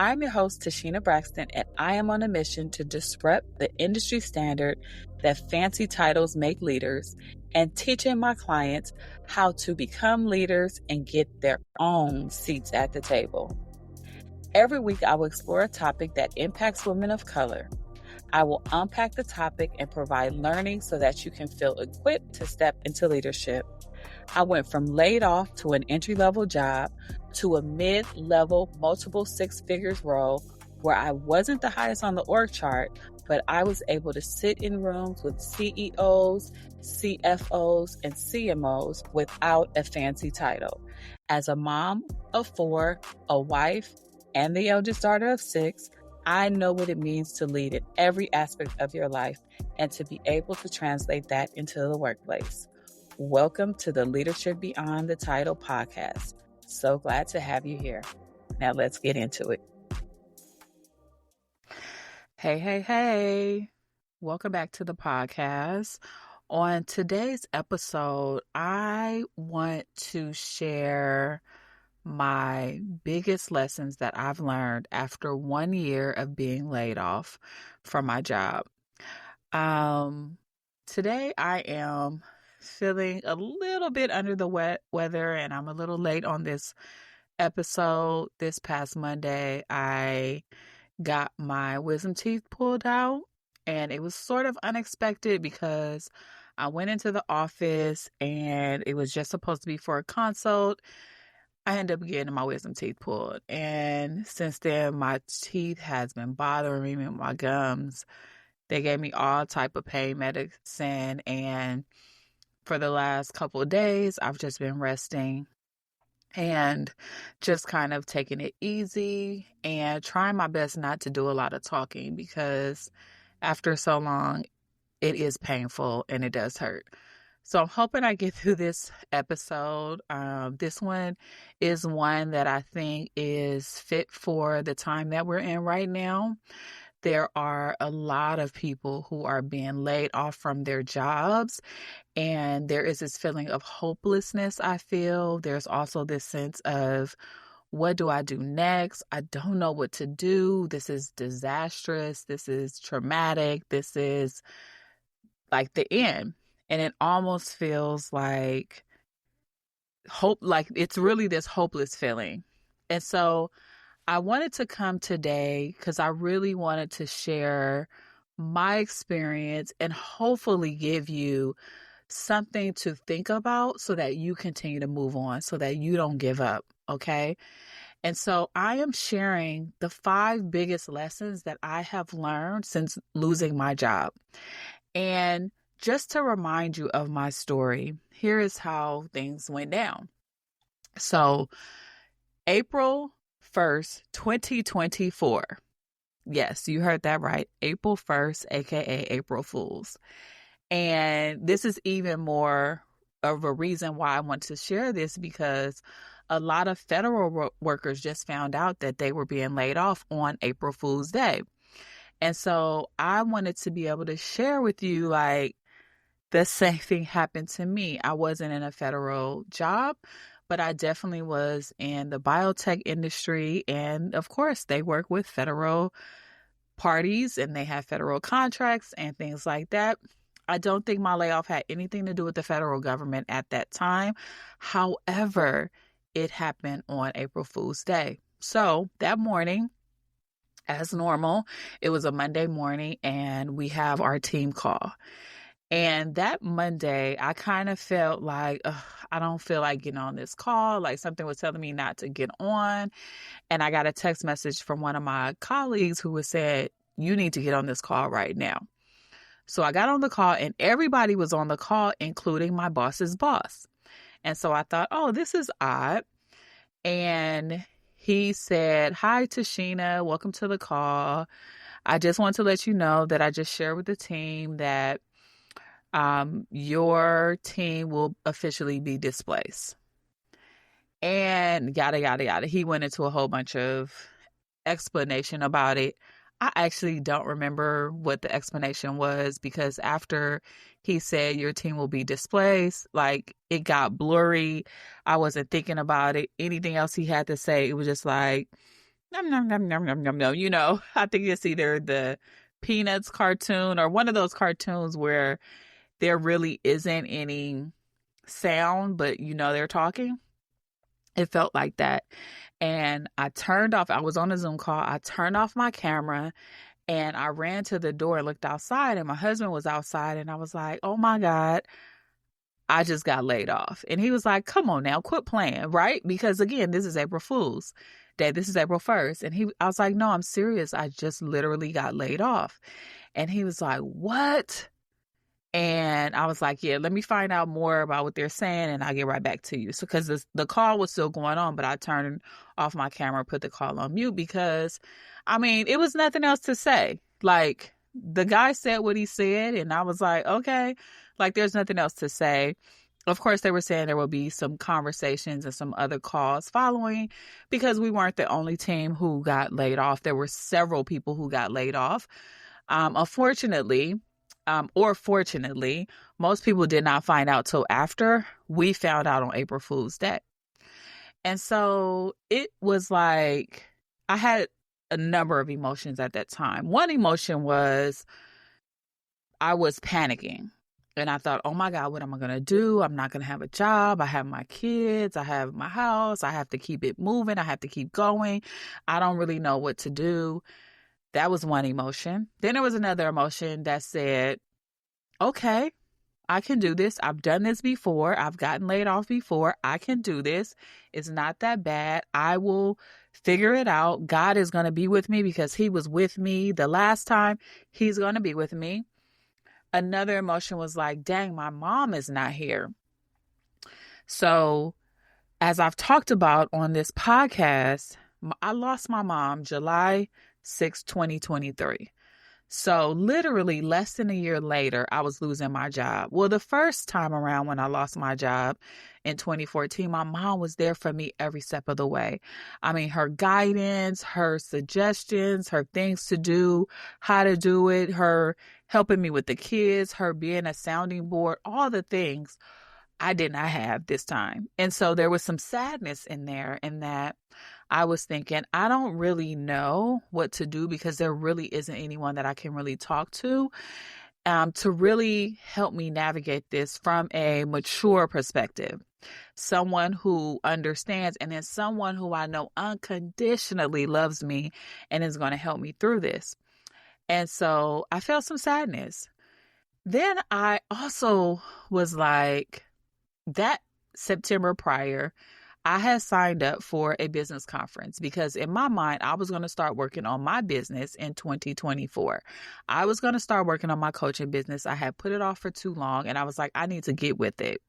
I'm your host, TaSheena Braxton, and I am on a mission to disrupt the industry standard that fancy titles make leaders and teaching my clients how to become leaders and get their own seats at the table. Every week, I will explore a topic that impacts women of color. I will unpack the topic and provide learning so that you can feel equipped to step into leadership. I went from laid off to an entry-level job to a mid-level multiple six figures role where I wasn't the highest on the org chart, but I was able to sit in rooms with CEOs, CFOs, and CMOs without a fancy title. As a mom of 4, a wife, and the eldest daughter of 6, I know what it means to lead in every aspect of your life and to be able to translate that into the workplace. Welcome to the Leadership Beyond the Title podcast. So glad to have you here. Now let's get into it. Hey. Welcome back to the podcast. On today's episode, I want to share my biggest lessons that I've learned after 1 year of being laid off from my job. Today I am feeling a little bit under the weather, and I'm a little late on this episode. This past Monday, I got my wisdom teeth pulled out, and it was sort of unexpected because I went into the office and it was just supposed to be for a consult. I ended up getting my wisdom teeth pulled, and since then my teeth has been bothering me with my gums. They gave me all type of pain medicine, and for the last couple of days I've just been resting and just kind of taking it easy and trying my best not to do a lot of talking, because after so long it is painful and it does hurt. So I'm hoping I get through this episode. This one is one that I think is fit for the time that we're in right now. There are a lot of people who are being laid off from their jobs, and there is this feeling of hopelessness, I feel. There's also this sense of, what do I do next? I don't know what to do. This is disastrous. This is traumatic. This is like the end. And it almost feels like hope, like it's really this hopeless feeling. And so I wanted to come today because I really wanted to share my experience and hopefully give you something to think about so that you continue to move on, so that you don't give up. Okay. And so I am sharing the 5 biggest lessons that I have learned since losing my job. And just to remind you of my story, here is how things went down. So, April 1st, 2024. Yes, you heard that right. April 1st, aka April Fools. And this is even more of a reason why I want to share this, because a lot of federal workers just found out that they were being laid off on April Fool's Day. And so I wanted to be able to share with you, like, the same thing happened to me. I wasn't in a federal job, but I definitely was in the biotech industry. And of course, they work with federal parties and they have federal contracts and things like that. I don't think my layoff had anything to do with the federal government at that time. However, it happened on April Fool's Day. So that morning, as normal, it was a Monday morning and we have our team call. And that Monday, I kind of felt like, I don't feel like getting on this call. Like something was telling me not to get on. And I got a text message from one of my colleagues who said, you need to get on this call right now. So I got on the call and everybody was on the call, including my boss's boss. And so I thought, oh, this is odd. And he said, hi, TaSheena, welcome to the call. I just want to let you know that I just shared with the team that your team will officially be displaced. And yada, yada, yada. He went into a whole bunch of explanation about it. I actually don't remember what the explanation was, because after he said your team will be displaced, like, it got blurry. I wasn't thinking about it. Anything else he had to say, it was just like, Nom, nom, nom, nom, nom, nom, nom. I think it's either the Peanuts cartoon or one of those cartoons where there really isn't any sound, but they're talking. It felt like that. And I was on a Zoom call. I turned off my camera and I ran to the door and looked outside, and my husband was outside, and I was like, oh my God, I just got laid off. And he was like, come on now, quit playing, right? Because again, this is April Fool's Day. This is April 1st. And I was like, no, I'm serious. I just literally got laid off. And he was like, what? And I was like, yeah, let me find out more about what they're saying and I'll get right back to you. So, because the call was still going on, but I turned off my camera, put the call on mute because, it was nothing else to say. Like, the guy said what he said, and I was like, okay, like, there's nothing else to say. Of course, they were saying there will be some conversations and some other calls following because we weren't the only team who got laid off. There were several people who got laid off. Unfortunately, or fortunately, most people did not find out till after we found out on April Fool's Day. And so it was like I had a number of emotions at that time. One emotion was I was panicking. And I thought, oh my God, what am I going to do? I'm not going to have a job. I have my kids. I have my house. I have to keep it moving. I have to keep going. I don't really know what to do. That was one emotion. Then there was another emotion that said, okay, I can do this. I've done this before. I've gotten laid off before. I can do this. It's not that bad. I will figure it out. God is going to be with me because he was with me the last time. He's going to be with me. Another emotion was like, dang, my mom is not here. So as I've talked about on this podcast, I lost my mom July 6, 2023. So literally less than a year later, I was losing my job. Well, the first time around when I lost my job in 2014, my mom was there for me every step of the way. Her guidance, her suggestions, her things to do, how to do it, her helping me with the kids, her being a sounding board, all the things I did not have this time. And so there was some sadness in there in that I was thinking, I don't really know what to do because there really isn't anyone that I can really talk to really help me navigate this from a mature perspective. Someone who understands, and then someone who I know unconditionally loves me and is going to help me through this. And so I felt some sadness. Then I also was like, that September prior, I had signed up for a business conference because in my mind, I was going to start working on my business in 2024. I was going to start working on my coaching business. I had put it off for too long and I was like, I need to get with it.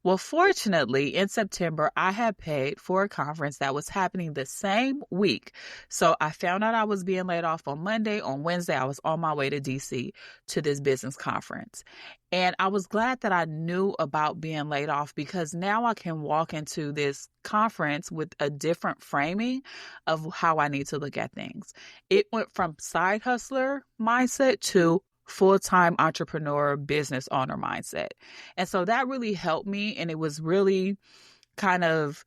Well, fortunately, in September, I had paid for a conference that was happening the same week. So I found out I was being laid off on Monday. On Wednesday, I was on my way to DC to this business conference. And I was glad that I knew about being laid off because now I can walk into this conference with a different framing of how I need to look at things. It went from side hustler mindset to full-time entrepreneur, business owner mindset. And so that really helped me. And it was really kind of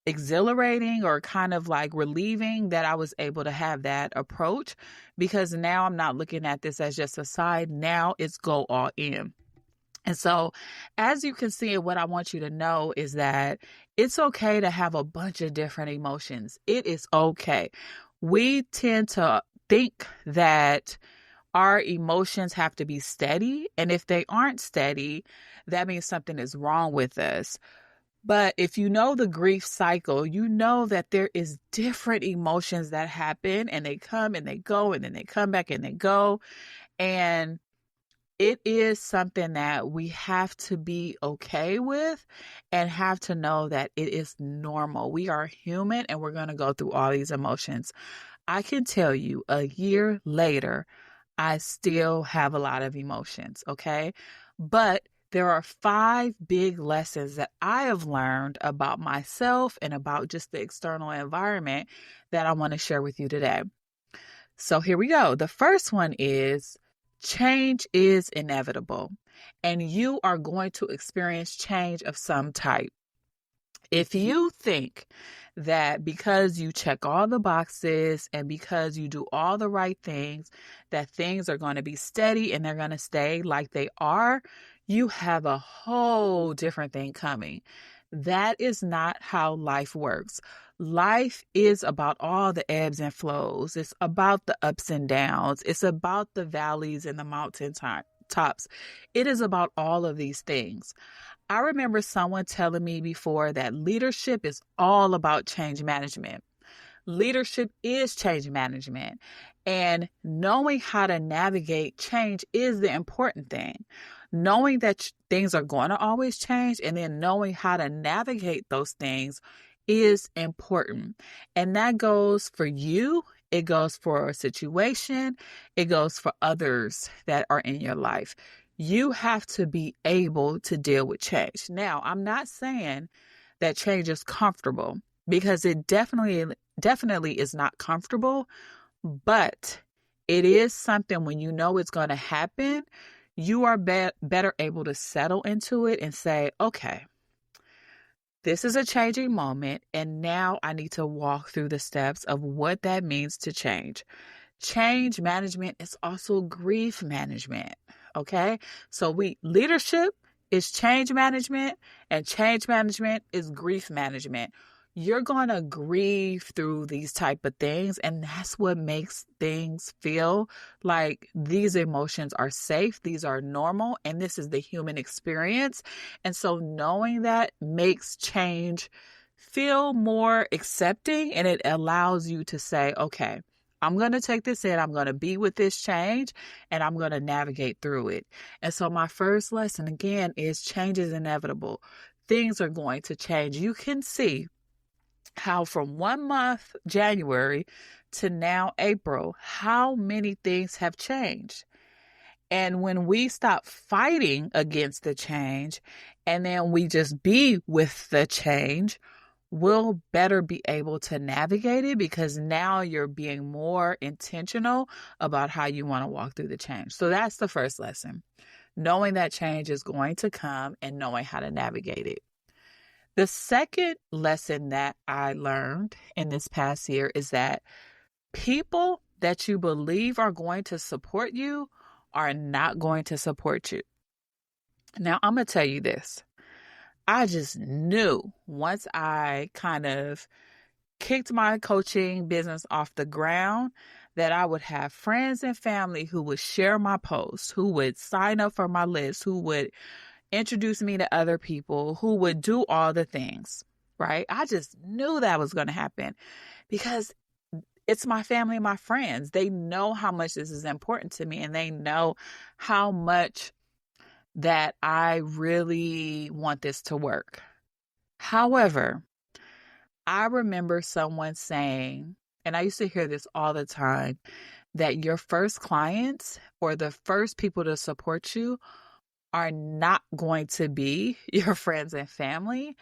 exhilarating or kind of like relieving that I was able to have that approach because now I'm not looking at this as just a side. Now it's go all in. And so, as you can see, what I want you to know is that it's okay to have a bunch of different emotions. It is okay. We tend to think that our emotions have to be steady. And if they aren't steady, that means something is wrong with us. But if you know the grief cycle, you know that there is different emotions that happen and they come and they go and then they come back and they go. And it is something that we have to be okay with and have to know that it is normal. We are human and we're going to go through all these emotions. I can tell you a year later, I still have a lot of emotions, okay? But there are 5 big lessons that I have learned about myself and about just the external environment that I want to share with you today. So here we go. The first one is change is inevitable, and you are going to experience change of some type. If you think that because you check all the boxes and because you do all the right things, that things are going to be steady and they're going to stay like they are, you have a whole different thing coming. That is not how life works. Life is about all the ebbs and flows. It's about the ups and downs. It's about the valleys and the mountain tops. It is about all of these things. I remember someone telling me before that leadership is all about change management. Leadership is change management, and knowing how to navigate change is the important thing. Knowing that things are going to always change and then knowing how to navigate those things is important. And that goes for you, it goes for a situation, it goes for others that are in your life. You have to be able to deal with change. Now, I'm not saying that change is comfortable because it definitely is not comfortable, but it is something when you know it's going to happen, you are better able to settle into it and say, okay, this is a changing moment, and now I need to walk through the steps of what that means to change. Change management is also grief management. Okay. So leadership is change management and change management is grief management. You're going to grieve through these type of things. And that's what makes things feel like these emotions are safe. These are normal. And this is the human experience. And so knowing that makes change feel more accepting, and it allows you to say, okay, I'm going to take this in, I'm going to be with this change, and I'm going to navigate through it. And so my first lesson, again, is change is inevitable. Things are going to change. You can see how from 1 month, January, to now, April, how many things have changed. And when we stop fighting against the change and then we just be with the change, we'll better be able to navigate it because now you're being more intentional about how you want to walk through the change. So that's the first lesson, knowing that change is going to come and knowing how to navigate it. The second lesson that I learned in this past year is that people that you believe are going to support you are not going to support you. Now, I'm going to tell you this. I just knew once I kind of kicked my coaching business off the ground that I would have friends and family who would share my posts, who would sign up for my list, who would introduce me to other people, who would do all the things, right? I just knew that was going to happen because it's my family and my friends. They know how much this is important to me, and they know how much that I really want this to work. However, I remember someone saying, and I used to hear this all the time, that your first clients or the first people to support you are not going to be your friends and family.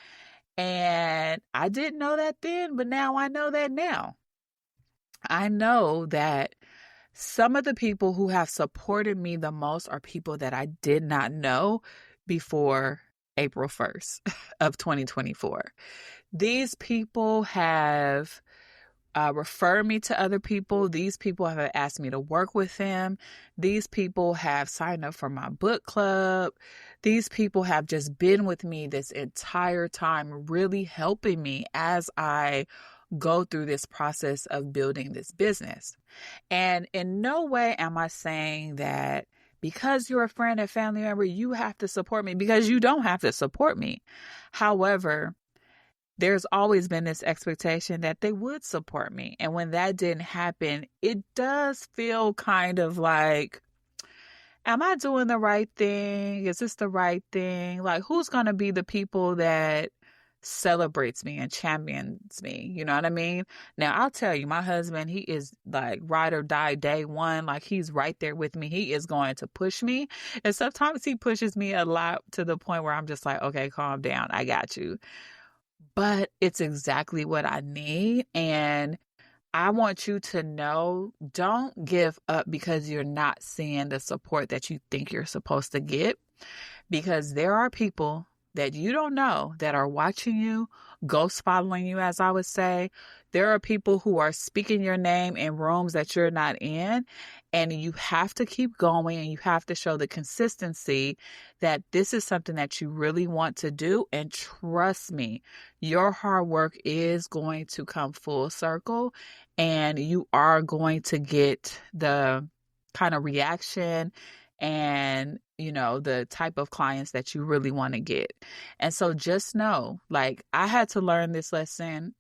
And I didn't know that then, but now I know that now. I know that some of the people who have supported me the most are people that I did not know before April 1st of 2024. These people have referred me to other people. These people have asked me to work with them. These people have signed up for my book club. These people have just been with me this entire time, really helping me as I go through this process of building this business. And in no way am I saying that because you're a friend and family member, you have to support me, because you don't have to support me. However, there's always been this expectation that they would support me. And when that didn't happen, it does feel kind of like, am I doing the right thing? Is this the right thing? Like, who's going to be the people that celebrates me and champions me? You know what I mean? Now, I'll tell you, my husband, he is like ride or die day one. Like, he's right there with me. He is going to push me. And sometimes he pushes me a lot to the point where I'm just like, okay, calm down. I got you. But it's exactly what I need. And I want you to know, don't give up because you're not seeing the support that you think you're supposed to get. Because there are people that you don't know that are watching you, ghost following you, as I would say. There are people who are speaking your name in rooms that you're not in, and you have to keep going and you have to show the consistency that this is something that you really want to do. And trust me, your hard work is going to come full circle and you are going to get the kind of reaction and the type of clients that you really want to get. And so just know, like, I had to learn this lesson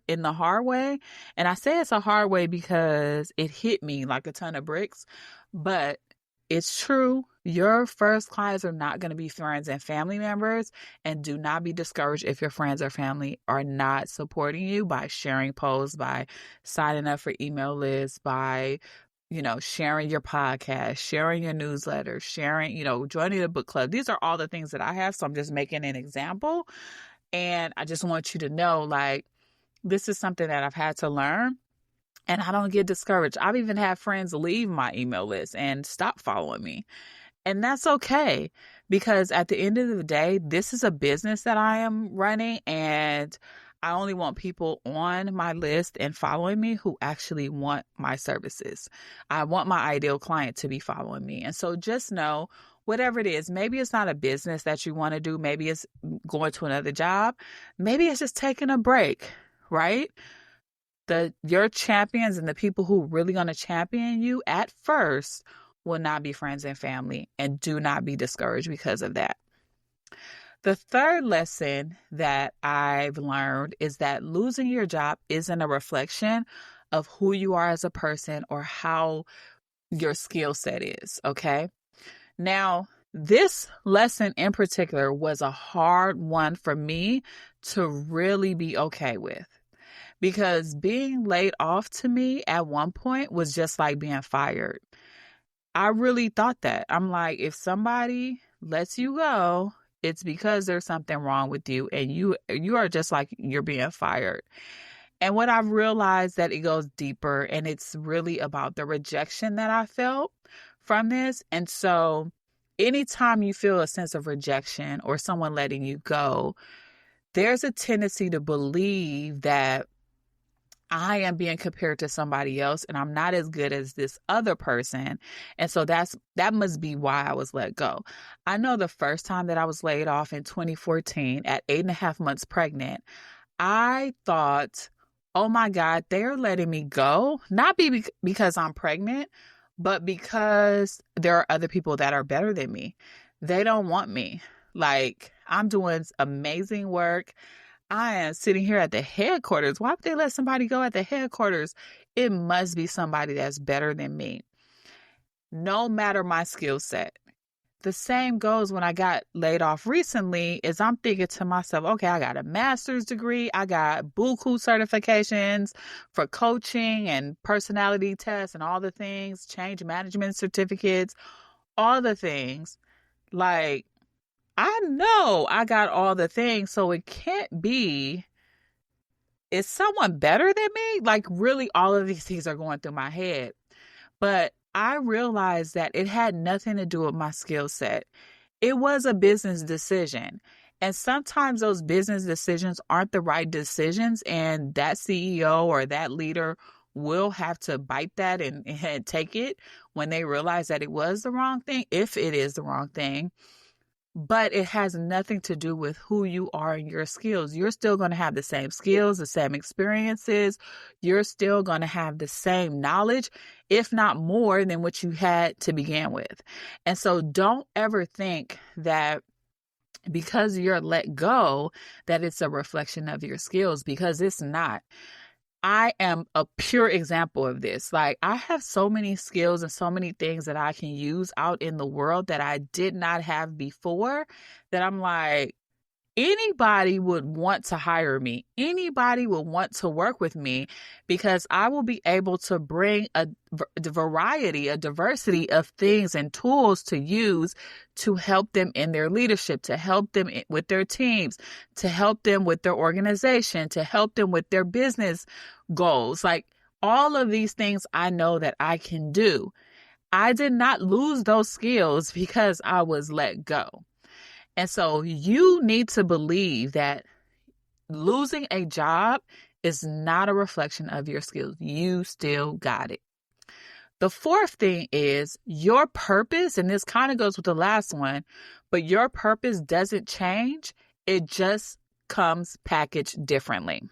in the hard way. And I say it's a hard way because it hit me like a ton of bricks, but it's true. Your first clients are not going to be friends and family members, and do not be discouraged if your friends or family are not supporting you by sharing posts, by signing up for email lists, by sharing your podcast, sharing your newsletter, sharing, joining the book club. These are all the things that I have. So I'm just making an example. And I just want you to know, like, this is something that I've had to learn, and I don't get discouraged. I've even had friends leave my email list and stop following me. And that's okay, because at the end of the day, this is a business that I am running, and I only want people on my list and following me who actually want my services. I want my ideal client to be following me. And so just know, whatever it is, maybe it's not a business that you want to do. Maybe it's going to another job. Maybe it's just taking a break, right? Your champions and the people who are really going to champion you at first will not be friends and family, and do not be discouraged because of that. The third lesson that I've learned is that losing your job isn't a reflection of who you are as a person or how your skill set is, okay? Now, this lesson in particular was a hard one for me to really be okay with, because being laid off to me at one point was just like being fired. I really thought that. I'm like, if somebody lets you go, it's because there's something wrong with you, and you are just like you're being fired. And what I've realized, that it goes deeper, and it's really about the rejection that I felt from this. And so anytime you feel a sense of rejection or someone letting you go, there's a tendency to believe that I am being compared to somebody else and I'm not as good as this other person. And so that must be why I was let go. I know the first time that I was laid off in 2014 at 8.5 months pregnant, I thought, oh my God, they're letting me go. Not because I'm pregnant, but because there are other people that are better than me. They don't want me. Like, I'm doing amazing work. I am sitting here at the headquarters. Why would they let somebody go at the headquarters? It must be somebody that's better than me, no matter my skill set. The same goes when I got laid off recently, is I'm thinking to myself, okay, I got a master's degree. I got buku certifications for coaching and personality tests and all the things, change management certificates, all the things. Like, I know I got all the things, so it can't be, is someone better than me? Like, really, all of these things are going through my head. But I realized that it had nothing to do with my skill set. It was a business decision. And sometimes those business decisions aren't the right decisions, and that CEO or that leader will have to bite that and take it when they realize that it was the wrong thing, if it is the wrong thing. But it has nothing to do with who you are and your skills. You're still going to have the same skills, the same experiences. You're still going to have the same knowledge, if not more than what you had to begin with. And so don't ever think that because you're let go, that it's a reflection of your skills, because it's not. I am a pure example of this. Like, I have so many skills and so many things that I can use out in the world that I did not have before, that I'm like, anybody would want to hire me. Anybody would want to work with me, because I will be able to bring a variety, a diversity of things and tools to use to help them in their leadership, to help them with their teams, to help them with their organization, to help them with their business goals. Like, all of these things I know that I can do. I did not lose those skills because I was let go. And so you need to believe that losing a job is not a reflection of your skills. You still got it. The fourth thing is your purpose, and this kind of goes with the last one, but your purpose doesn't change. It just comes packaged differently.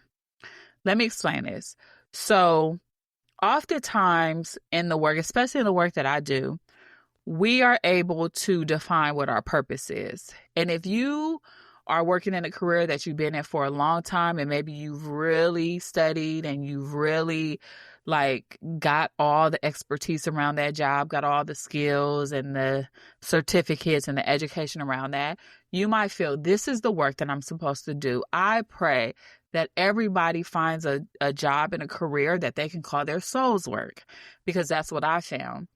Let me explain this. So oftentimes in the work, especially in the work that I do, we are able to define what our purpose is. And if you are working in a career that you've been in for a long time, and maybe you've really studied and you've really got all the expertise around that job, got all the skills and the certificates and the education around that, you might feel this is the work that I'm supposed to do. I pray that everybody finds a job and a career that they can call their soul's work, because that's what I found.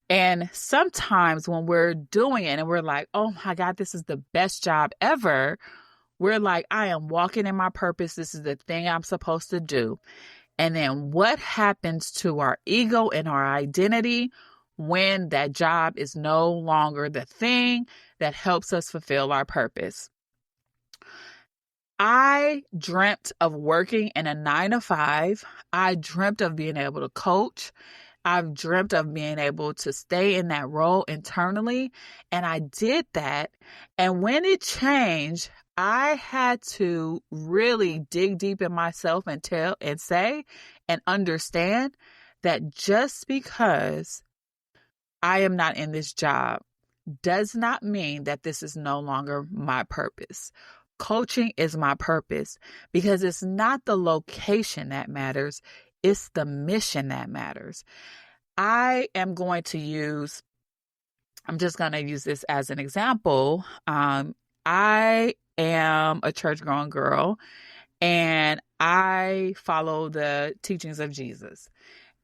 And sometimes when we're doing it and we're like, oh my God, this is the best job ever, we're like, I am walking in my purpose. This is the thing I'm supposed to do. And then what happens to our ego and our identity when that job is no longer the thing that helps us fulfill our purpose? I dreamt of working in a 9-to-5. I dreamt of being able to coach. I've dreamt of being able to stay in that role internally, and I did that. And when it changed, I had to really dig deep in myself and say and understand that just because I am not in this job does not mean that this is no longer my purpose. Coaching is my purpose because it's not the location that matters. It's the mission that matters. I'm just going to use this as an example. I am a church-going girl, and I follow the teachings of Jesus.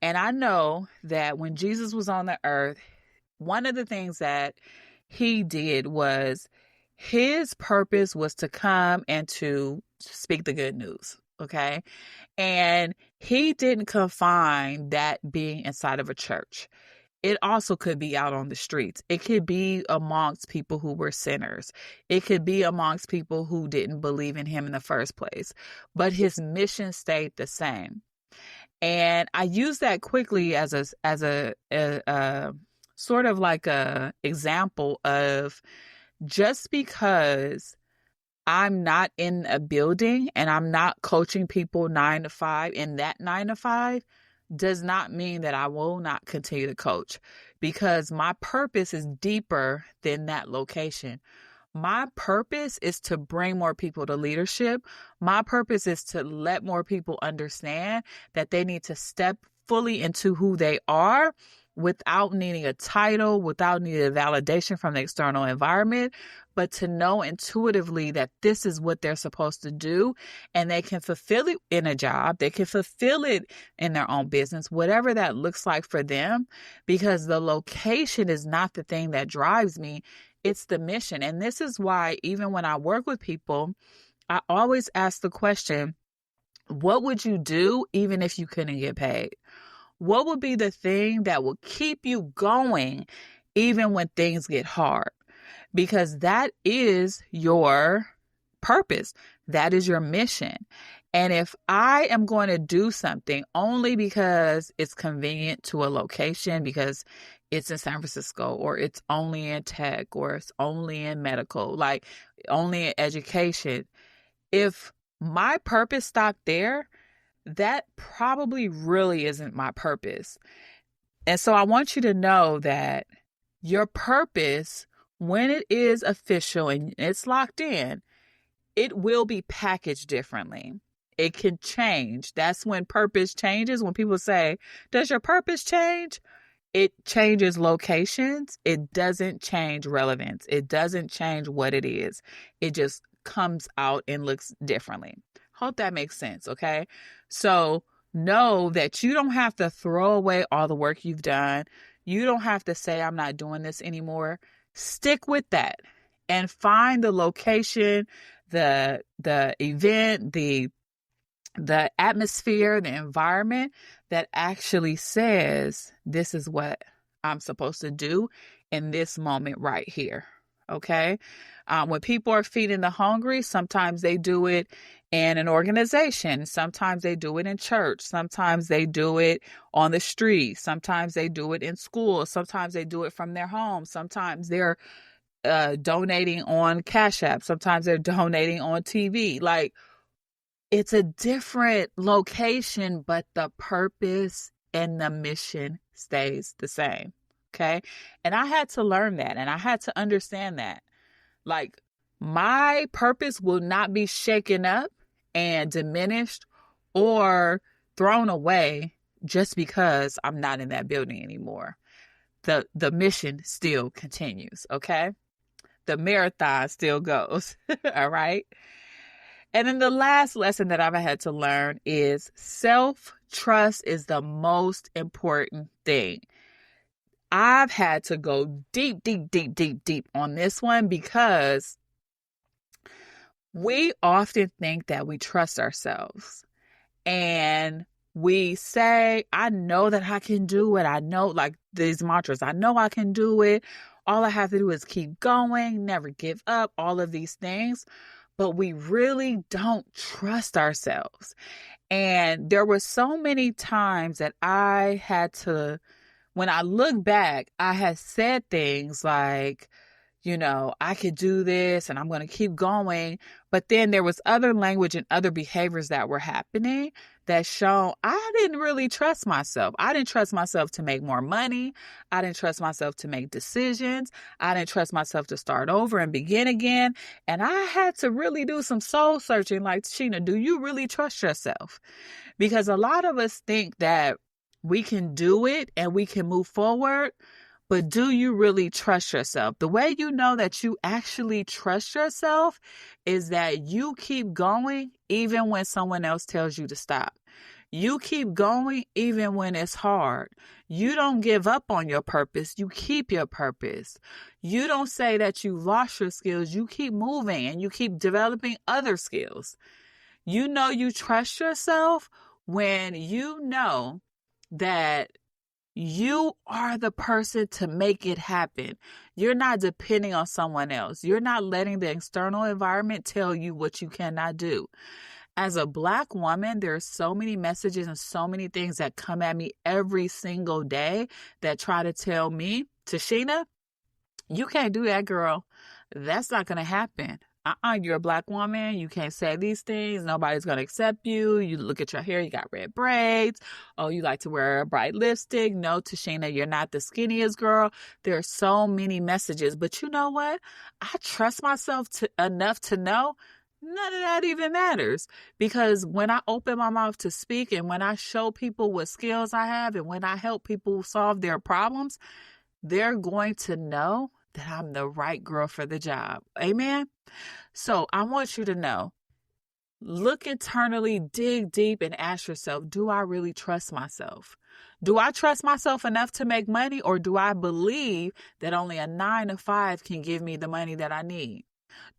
And I know that when Jesus was on the earth, one of the things that he did was his purpose was to come and to speak the good news. Okay. And he didn't confine that being inside of a church. It also could be out on the streets. It could be amongst people who were sinners. It could be amongst people who didn't believe in him in the first place. But his mission stayed the same. And I use that quickly as a sort of like a example of just because I'm not in a building and I'm not coaching people 9-to-5 in that 9-to-5 does not mean that I will not continue to coach, because my purpose is deeper than that location. My purpose is to bring more people to leadership. My purpose is to let more people understand that they need to step fully into who they are without needing a title, without needing a validation from the external environment, but to know intuitively that this is what they're supposed to do, and they can fulfill it in a job. They can fulfill it in their own business, whatever that looks like for them, because the location is not the thing that drives me. It's the mission. And this is why even when I work with people, I always ask the question, what would you do even if you couldn't get paid? What would be the thing that will keep you going even when things get hard? Because that is your purpose. That is your mission. And if I am going to do something only because it's convenient to a location, because it's in San Francisco, or it's only in tech, or it's only in medical, like only in education, if my purpose stopped there, that probably really isn't my purpose. And so I want you to know that your purpose, when it is official and it's locked in, it will be packaged differently. It can change. That's when purpose changes. When people say, does your purpose change? It changes locations. It doesn't change relevance. It doesn't change what it is. It just comes out and looks differently. Hope that makes sense, okay? So know that you don't have to throw away all the work you've done. You don't have to say, I'm not doing this anymore. Stick with that and find the location, the event, the atmosphere, the environment that actually says, this is what I'm supposed to do in this moment right here. Okay. When people are feeding the hungry, sometimes they do it in an organization. Sometimes they do it in church. Sometimes they do it on the street. Sometimes they do it in school. Sometimes they do it from their home. Sometimes they're donating on Cash App. Sometimes they're donating on TV. Like, it's a different location, but the purpose and the mission stays the same. Okay. And I had to learn that and I had to understand that. Like, my purpose will not be shaken up and diminished or thrown away just because I'm not in that building anymore. The mission still continues. Okay. The marathon still goes. All right. And then the last lesson that I've had to learn is self-trust is the most important thing. I've had to go deep, deep, deep, deep, deep on this one because we often think that we trust ourselves and we say, I know that I can do it. I know, like these mantras, I know I can do it. All I have to do is keep going, never give up, all of these things. But we really don't trust ourselves. And there were so many times that I had to, when I look back, I had said things like, I could do this and I'm going to keep going. But then there was other language and other behaviors that were happening that shown I didn't really trust myself. I didn't trust myself to make more money. I didn't trust myself to make decisions. I didn't trust myself to start over and begin again. And I had to really do some soul searching like, TaSheena, do you really trust yourself? Because a lot of us think that we can do it and we can move forward. But do you really trust yourself? The way you know that you actually trust yourself is that you keep going even when someone else tells you to stop. You keep going even when it's hard. You don't give up on your purpose. You keep your purpose. You don't say that you lost your skills. You keep moving and you keep developing other skills. You know you trust yourself when you know that you are the person to make it happen. You're not depending on someone else. You're not letting the external environment tell you what you cannot do. As a Black woman, there are so many messages and so many things that come at me every single day that try to tell me, TaSheena, you can't do that, girl. That's not going to happen. You're a Black woman. You can't say these things. Nobody's going to accept you. You look at your hair. You got red braids. Oh, you like to wear a bright lipstick. No, TaSheena, you're not the skinniest girl. There are so many messages. But you know what? I trust myself enough to know none of that even matters. Because when I open my mouth to speak and when I show people what skills I have and when I help people solve their problems, they're going to know that I'm the right girl for the job. Amen? So I want you to know, look internally, dig deep, and ask yourself, do I really trust myself? Do I trust myself enough to make money, or do I believe that only a 9 to 5 can give me the money that I need?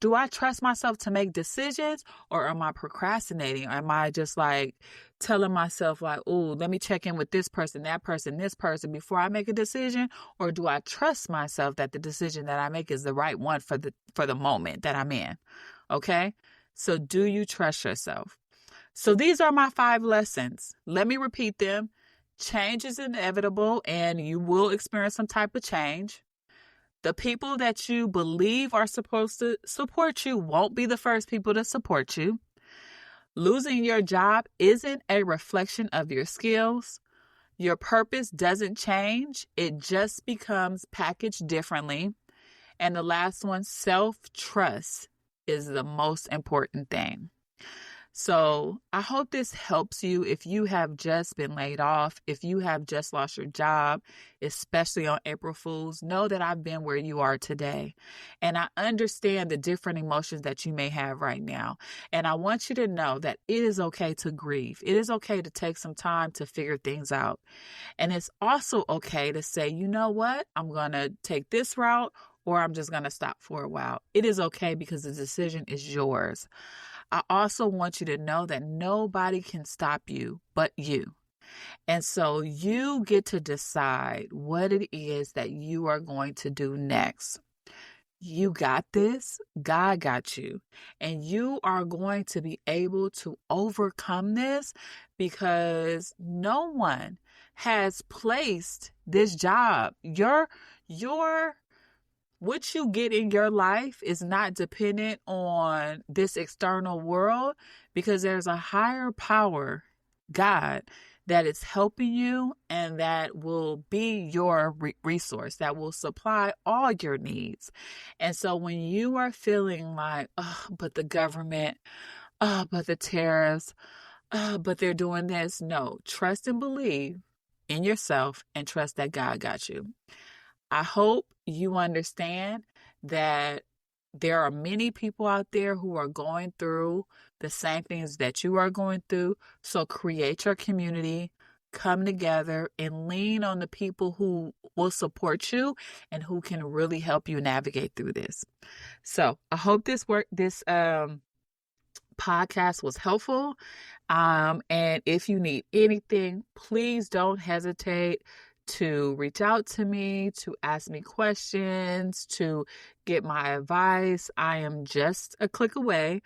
Do I trust myself to make decisions, or am I procrastinating? Or am I just like telling myself like, oh, let me check in with this person, that person, this person before I make a decision? Or do I trust myself that the decision that I make is the right one for the moment that I'm in? Okay? So do you trust yourself? So these are my 5 lessons. Let me repeat them. Change is inevitable and you will experience some type of change. The people that you believe are supposed to support you won't be the first people to support you. Losing your job isn't a reflection of your skills. Your purpose doesn't change. It just becomes packaged differently. And the last one, self-trust is the most important thing. So I hope this helps you if you have just been laid off, if you have just lost your job, especially on April Fools. Know that I've been where you are today. And I understand the different emotions that you may have right now. And I want you to know that it is okay to grieve. It is okay to take some time to figure things out. And it's also okay to say, you know what? I'm going to take this route or I'm just going to stop for a while. It is okay because the decision is yours. I also want you to know that nobody can stop you but you. And so you get to decide what it is that you are going to do next. You got this. God got you. And you are going to be able to overcome this because no one has placed this job. Your what you get in your life is not dependent on this external world because there's a higher power, God, that is helping you and that will be your resource, that will supply all your needs. And so when you are feeling like, oh, but the government, oh, but the tariffs, oh, but they're doing this, no, trust and believe in yourself and trust that God got you. I hope you understand that there are many people out there who are going through the same things that you are going through. So create your community, come together, and lean on the people who will support you and who can really help you navigate through this. So I hope this podcast was helpful. And if you need anything, please don't hesitate to reach out to me, to ask me questions, to get my advice. I am just a click away.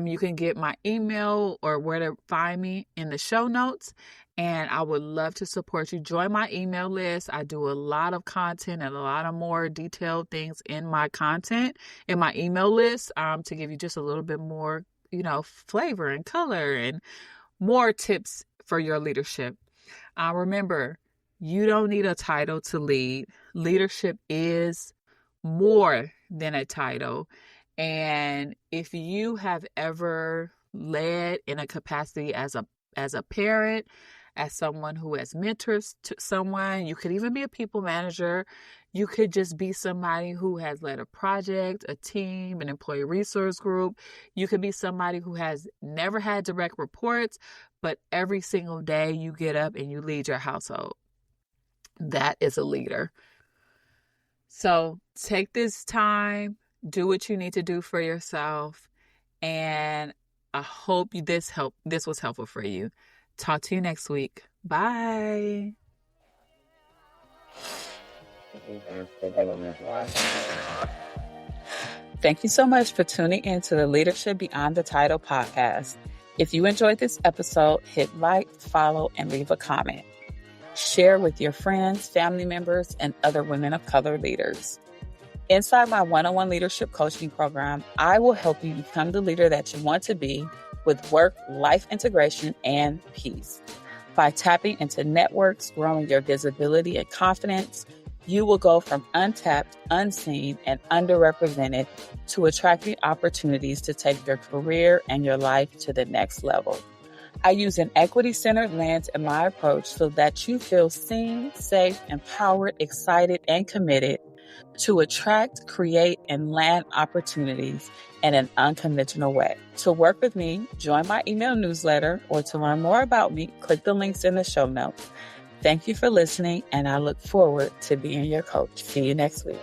You can get my email or where to find me in the show notes. And I would love to support you. Join my email list. I do a lot of content and a lot of more detailed things in my content, in my email list, to give you just a little bit more, flavor and color and more tips for your leadership. Remember, you don't need a title to lead. Leadership is more than a title. And if you have ever led in a capacity as a parent, as someone who has mentors to someone, you could even be a people manager. You could just be somebody who has led a project, a team, an employee resource group. You could be somebody who has never had direct reports, but every single day you get up and you lead your household. That is a leader. So take this time, do what you need to do for yourself, and I hope this was helpful for you. Talk to you next week. Bye. Thank you so much for tuning in to the Leadership Beyond the Title podcast. If you enjoyed this episode, hit like, follow, and leave a comment. Share with your friends, family members, and other women of color leaders. Inside my one-on-one leadership coaching program, I will help you become the leader that you want to be with work-life integration and peace. By tapping into networks, growing your visibility and confidence, you will go from untapped, unseen, and underrepresented to attracting opportunities to take your career and your life to the next level. I use an equity-centered lens in my approach so that you feel seen, safe, empowered, excited, and committed to attract, create, and land opportunities in an unconventional way. To work with me, join my email newsletter, or to learn more about me, click the links in the show notes. Thank you for listening, and I look forward to being your coach. See you next week.